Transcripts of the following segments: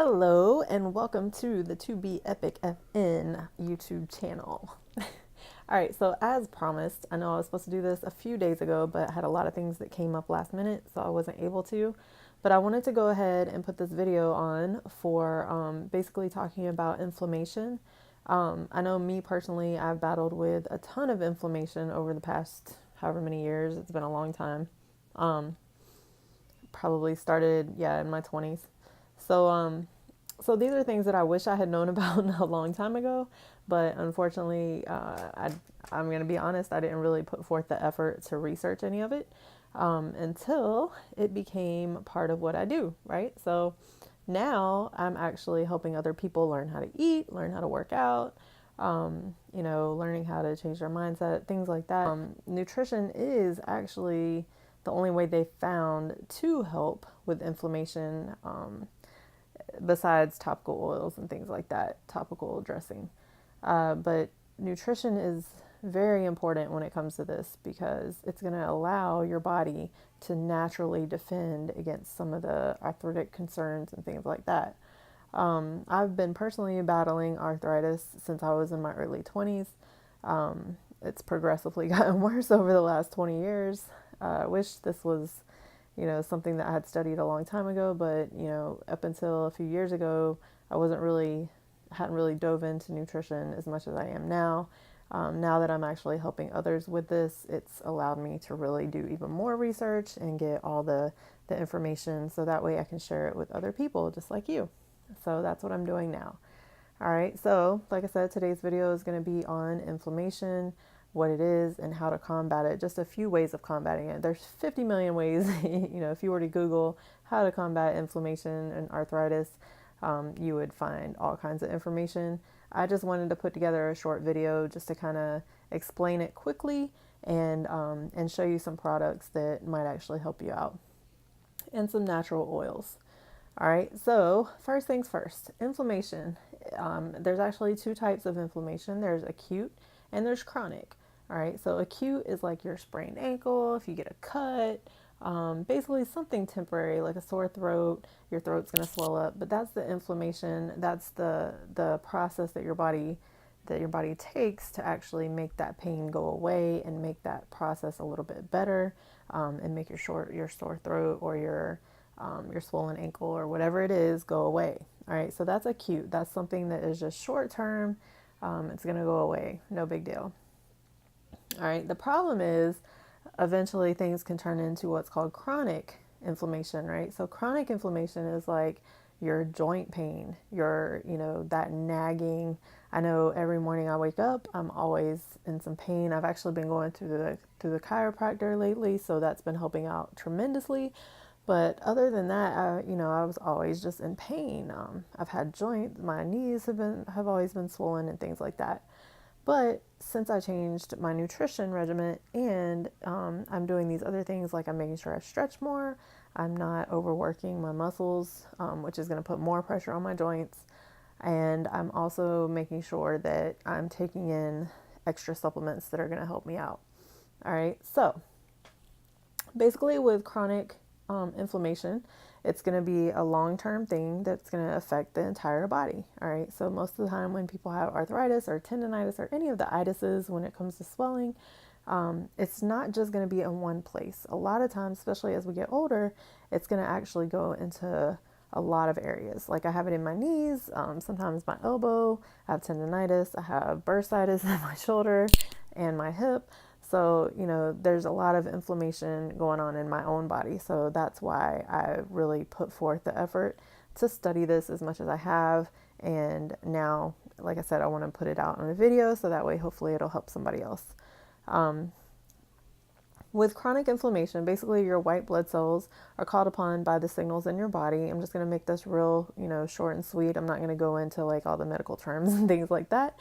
Hello and welcome to the To Be Epic FN YouTube channel. All right, so as promised, I know I was supposed to do this a few days ago, but I had a lot of things that came up last minute, so I wasn't able to. But I wanted to go ahead and put this video on for basically talking about inflammation. I know me personally, I've battled with a ton of inflammation over the past however many years. It's been a long time. Um, Probably started, in my 20s. So these are things that I wish I had known about a long time ago, but unfortunately, I'm going to be honest, I didn't really put forth the effort to research any of it until it became part of what I do, right? So now I'm actually helping other people learn how to eat, learn how to work out, learning how to change their mindset, things like that. Nutrition is actually the only way they found to help with inflammation, besides topical oils and things like that, topical dressing. But nutrition is very important when it comes to this because it's going to allow your body to naturally defend against some of the arthritic concerns and things like that. I've been personally battling arthritis since I was in my early 20s. It's progressively gotten worse over the last 20 years. I wish this was, something that I had studied a long time ago, but, up until a few years ago, I hadn't really dove into nutrition as much as I am now. Now that I'm actually helping others with this, it's allowed me to really do even more research and get all the information so that way I can share it with other people just like you. So that's what I'm doing now. All right, so like I said, today's video is going to be on inflammation, what it is, and how to combat it. Just a few ways of combating it. There's 50 million ways. If you were to Google how to combat inflammation and arthritis, you would find all kinds of information. I just wanted to put together a short video just to kind of explain it quickly and show you some products that might actually help you out and some natural oils. All right, so first things first, inflammation. There's actually two types of inflammation. There's acute and there's chronic. All right, so acute is like your sprained ankle, if you get a cut, basically something temporary like a sore throat, your throat's going to swell up, but that's the inflammation. That's the process that your body takes to actually make that pain go away and make that process a little bit better, and make your sore throat or your swollen ankle or whatever it is go away. All right, so that's acute. That's something that is just short term. It's going to go away. No big deal. All right, the problem is eventually things can turn into what's called chronic inflammation, right? So chronic inflammation is like your joint pain, that nagging. I know every morning I wake up, I'm always in some pain. I've actually been going through the chiropractor lately, so that's been helping out tremendously. But other than that, I was always just in pain. I've had my knees have always been swollen and things like that. But since I changed my nutrition regimen and I'm doing these other things, like I'm making sure I stretch more, I'm not overworking my muscles, which is going to put more pressure on my joints. And I'm also making sure that I'm taking in extra supplements that are going to help me out. All right. So basically with chronic inflammation, it's going to be a long-term thing that's going to affect the entire body. All right. So most of the time when people have arthritis or tendonitis or any of the itises, when it comes to swelling, it's not just going to be in one place. A lot of times, especially as we get older, it's going to actually go into a lot of areas. Like I have it in my knees, sometimes my elbow, I have tendonitis, I have bursitis in my shoulder and my hip. So, there's a lot of inflammation going on in my own body. So that's why I really put forth the effort to study this as much as I have. And now, like I said, I want to put it out on a video so that way hopefully it'll help somebody else. With chronic inflammation, basically your white blood cells are called upon by the signals in your body. I'm just going to make this real, short and sweet. I'm not going to go into like all the medical terms and things like that.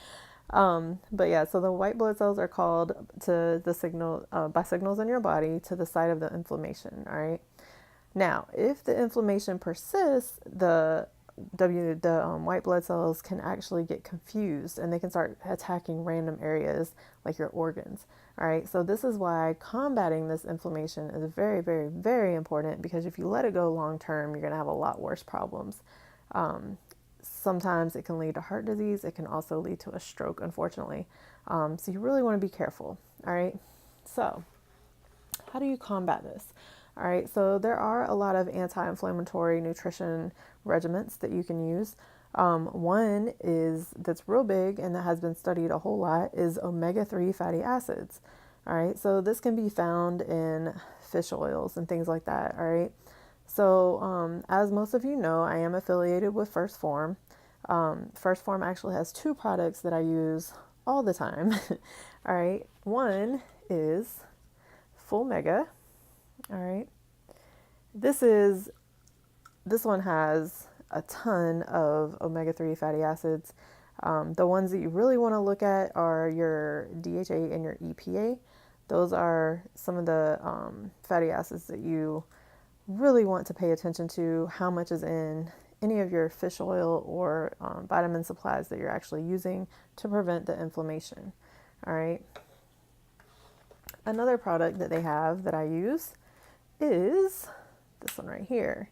But yeah, so the white blood cells are called to the signal by signals in your body to the site of the inflammation. All right. Now, if the inflammation persists, the white blood cells can actually get confused and they can start attacking random areas like your organs. All right. So this is why combating this inflammation is very, very, very important, because if you let it go long term, you're going to have a lot worse problems. Sometimes it can lead to heart disease. It can also lead to a stroke, unfortunately. So you really want to be careful. All right. So how do you combat this? All right. So there are a lot of anti-inflammatory nutrition regimens that you can use. One is that's real big and that has been studied a whole lot is omega-3 fatty acids. All right. So this can be found in fish oils and things like that. All right. So, as most of you know, I am affiliated with First Form. First Form actually has two products that I use all the time. All right. One is Full Mega. All right. This one has a ton of omega-3 fatty acids. The ones that you really want to look at are your DHA and your EPA. Those are some of the fatty acids that you really want to pay attention to, how much is in any of your fish oil or vitamin supplies that you're actually using to prevent the inflammation. All right. Another product that they have that I use is this one right here.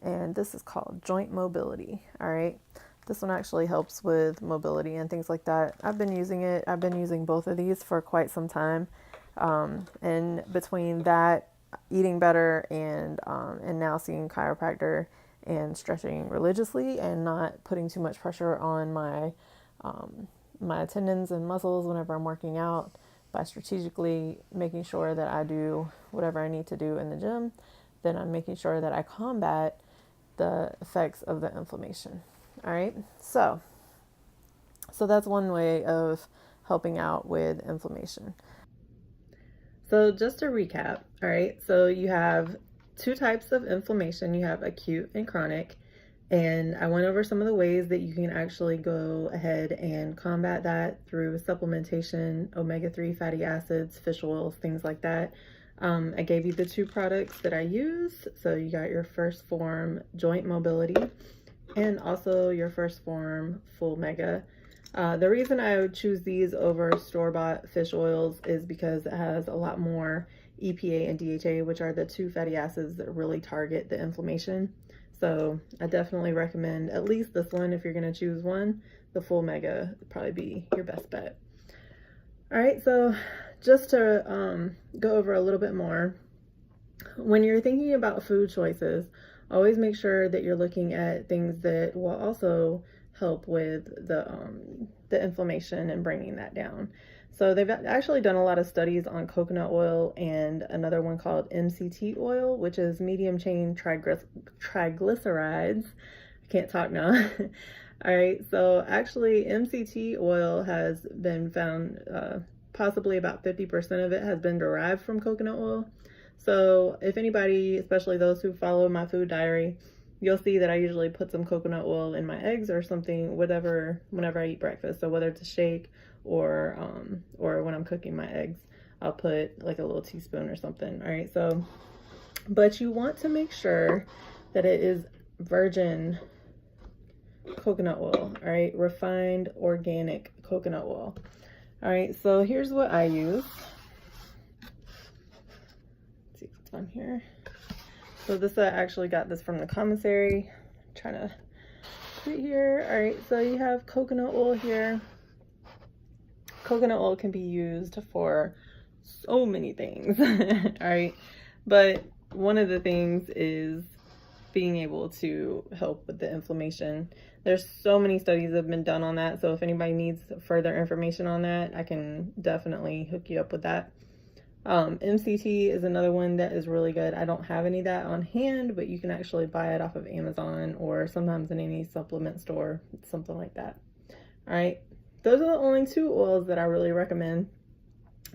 And this is called Joint Mobility. All right. This one actually helps with mobility and things like that. I've been using it. I've been using both of these for quite some time. And between that, eating better, and now seeing chiropractor and stretching religiously and not putting too much pressure on my tendons and muscles whenever I'm working out, by strategically making sure that I do whatever I need to do in the gym, then I'm making sure that I combat the effects of the inflammation. All right. So that's one way of helping out with inflammation. So just to recap, all right, so you have two types of inflammation. You have acute and chronic, and I went over some of the ways that you can actually go ahead and combat that through supplementation, omega-3 fatty acids, fish oils, things like that. I gave you the two products that I use. So you got your First Form Joint Mobility and also your First Form Full Mega. The reason I would choose these over store-bought fish oils is because it has a lot more EPA and DHA, which are the two fatty acids that really target the inflammation. So I definitely recommend at least this one. If you're going to choose one, the Full Mega would probably be your best bet. All right, so just to go over a little bit more, when you're thinking about food choices, always make sure that you're looking at things that will also help with the inflammation and bringing that down. So they've actually done a lot of studies on coconut oil and another one called MCT oil, which is medium chain triglycerides. I can't talk now. All right, so actually MCT oil has been found, possibly about 50% of it has been derived from coconut oil. So if anybody, especially those who follow my food diary, you'll see that I usually put some coconut oil in my eggs or something, whatever, whenever I eat breakfast. So whether it's a shake or when I'm cooking my eggs, I'll put like a little teaspoon or something. All right. So, but you want to make sure that it is virgin coconut oil. All right. Refined organic coconut oil. All right. So here's what I use. Let's see if it's on here. So this, I actually got this from the commissary. I'm trying to put it here. All right, so you have coconut oil here. Coconut oil can be used for so many things. All right, but one of the things is being able to help with the inflammation. There's so many studies that have been done on that. So if anybody needs further information on that, I can definitely hook you up with that. MCT is another one that is really good. I don't have any of that on hand, but you can actually buy it off of Amazon or sometimes in any supplement store, something like that. All right. Those are the only two oils that I really recommend.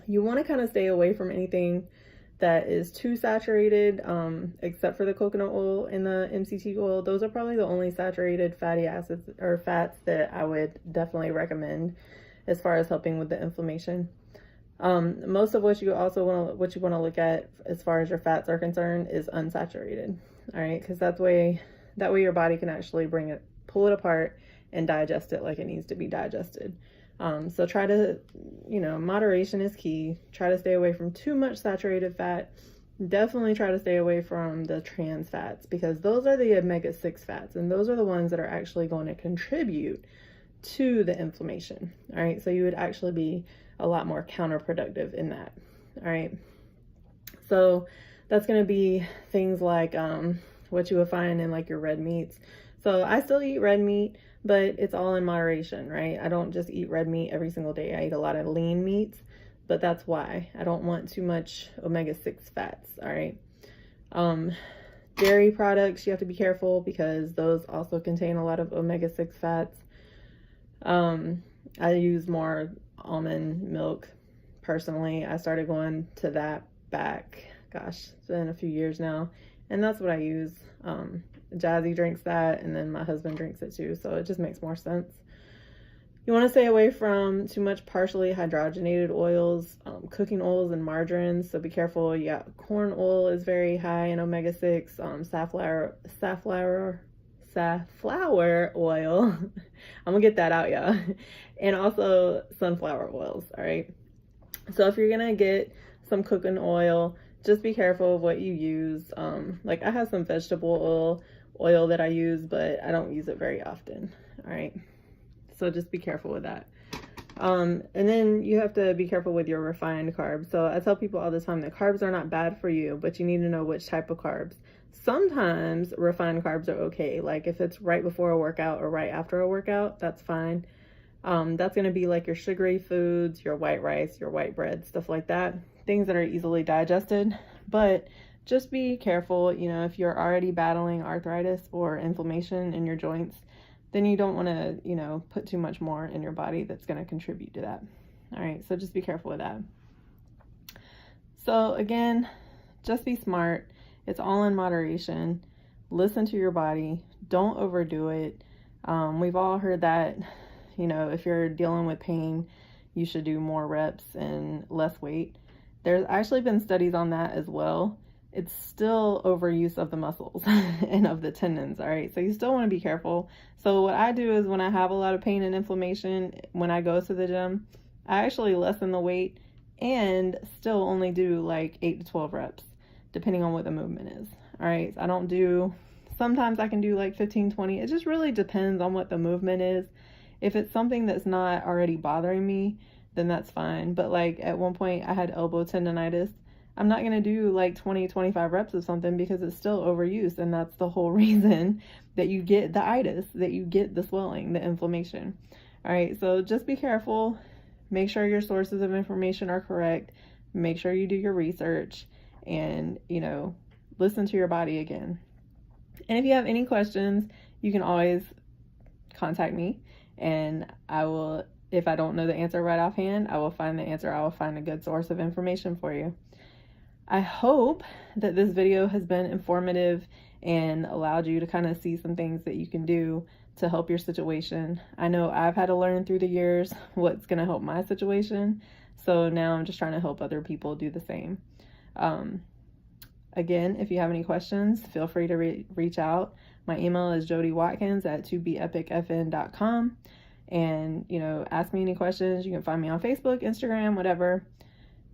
You want to kind of stay away from anything that is too saturated, except for the coconut oil and the MCT oil. Those are probably the only saturated fatty acids or fats that I would definitely recommend as far as helping with the inflammation. Most of what you want to look at as far as your fats are concerned is unsaturated. All right. Cause that way your body can actually pull it apart and digest it like it needs to be digested. So try to, moderation is key. Try to stay away from too much saturated fat definitely try to stay away from the trans fats, because those are the omega-6 fats, and those are the ones that are actually going to contribute to the inflammation. All right, so you would actually be a lot more counterproductive in that. All right, so that's going to be things like what you would find in like your red meats. So I still eat red meat, but it's all in moderation, right? I don't just eat red meat every single day. I eat a lot of lean meats, but that's why I don't want too much omega-6 fats. All right, dairy products, you have to be careful because those also contain a lot of omega-6 fats. I use more almond milk personally. I started going to that back, gosh, it's been a few years now, and that's what I use. Jazzy drinks that, and then my husband drinks it too, so it just makes more sense. You want to stay away from too much partially hydrogenated oils, cooking oils, and margarines, so be careful. Yeah, corn oil is very high in omega-6, safflower oil. I'm gonna get that out, y'all. And also sunflower oils. All right, so if you're gonna get some cooking oil, just be careful of what you use. Like I have some vegetable oil that I use, but I don't use it very often. All right, so just be careful with that. And then you have to be careful with your refined carbs. So I tell people all the time that carbs are not bad for you, but you need to know which type of carbs. Sometimes refined carbs are okay. Like if it's right before a workout or right after a workout, that's fine. That's going to be like your sugary foods, your white rice, your white bread, stuff like that. Things that are easily digested. But just be careful, you know, if you're already battling arthritis or inflammation in your joints, then you don't want to, you know, put too much more in your body that's going to contribute to that. All right, so just be careful with that. So again, just be smart. It's all in moderation. Listen to your body. Don't overdo it. We've all heard that, you know, if you're dealing with pain, you should do more reps and less weight. There's actually been studies on that as well. It's still overuse of the muscles and of the tendons, all right? So you still want to be careful. So what I do is when I have a lot of pain and inflammation, when I go to the gym, I actually lessen the weight and still only do like 8 to 12 reps, depending on what the movement is, all right? I don't do, sometimes I can do like 15, 20. It just really depends on what the movement is. If it's something that's not already bothering me, then that's fine. But like at one point I had elbow tendonitis. I'm not going to do like 20, 25 reps of something because it's still overuse. And that's the whole reason that you get the itis, that you get the swelling, the inflammation. All right, so just be careful. Make sure your sources of information are correct. Make sure you do your research and, you know, listen to your body again. And if you have any questions, you can always contact me, and I will, if I don't know the answer right offhand, I will find the answer. I will find a good source of information for you. I hope that this video has been informative and allowed you to kind of see some things that you can do to help your situation. I know I've had to learn through the years what's going to help my situation. So now I'm just trying to help other people do the same. Again, if you have any questions, feel free to reach out. My email is jodywatkins@2beepicfn.com. And, you know, ask me any questions. You can find me on Facebook, Instagram, whatever.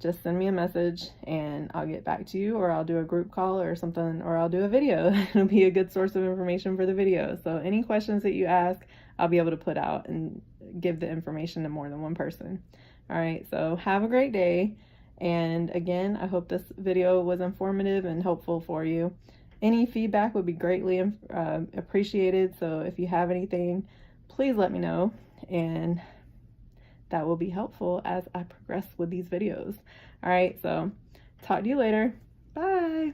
Just send me a message and I'll get back to you, or I'll do a group call or something, or I'll do a video. It'll be a good source of information for the video. So any questions that you ask, I'll be able to put out and give the information to more than one person. All right, so have a great day. And again, I hope this video was informative and helpful for you. Any feedback would be greatly appreciated. So if you have anything, please let me know. And that will be helpful as I progress with these videos. All right, so talk to you later. Bye.